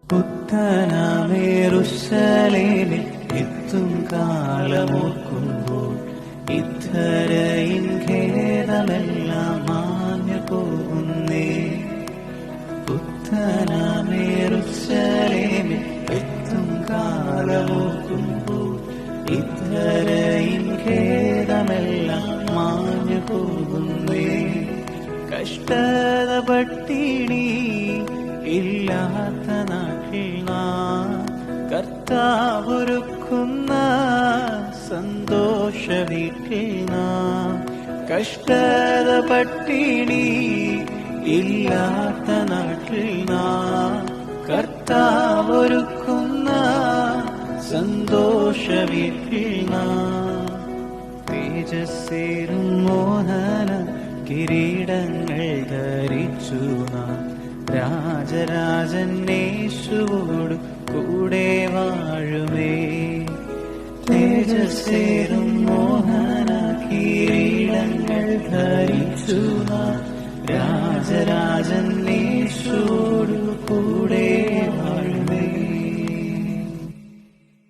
പുത്തനാമേറുശലേമിൽ എത്തും കാലമോർക്കുമ്പോൾ ഇത്തരയിൻ ഖേദമെല്ലാം മാഞ്ഞു പോകുന്നേ. പുത്തനാമേറുശലേമിൽ എത്തും കാലമോർക്കുമ്പോൾ ഇത്തരയിൻ ഖേദമെല്ലാം മാഞ്ഞു പോകുന്നേ. കഷ്ടത പട്ടിണി ഇല്ലാത്ത നാട്ടിൽ നാം കർത്താവൊരുക്കുന്ന സന്തോഷ വീട്ടിൽ നാം. കഷ്ടത പട്ടിണി ഇല്ലാത്ത നാട്ടിൽ നാം കർത്താവൊരുക്കുന്ന സന്തോഷ വീട്ടിൽ നാം. തേജസ്സേറും മോഹന കിരീടങ്ങൾ ധരിച്ചു നാം രാജരാജൻ യേശുവോടു കൂടെ വാഴുമേ. തേജസ്സേറും മോഹന കിരീടങ്ങൾ ധരിച്ചു നാം രാജരാജൻ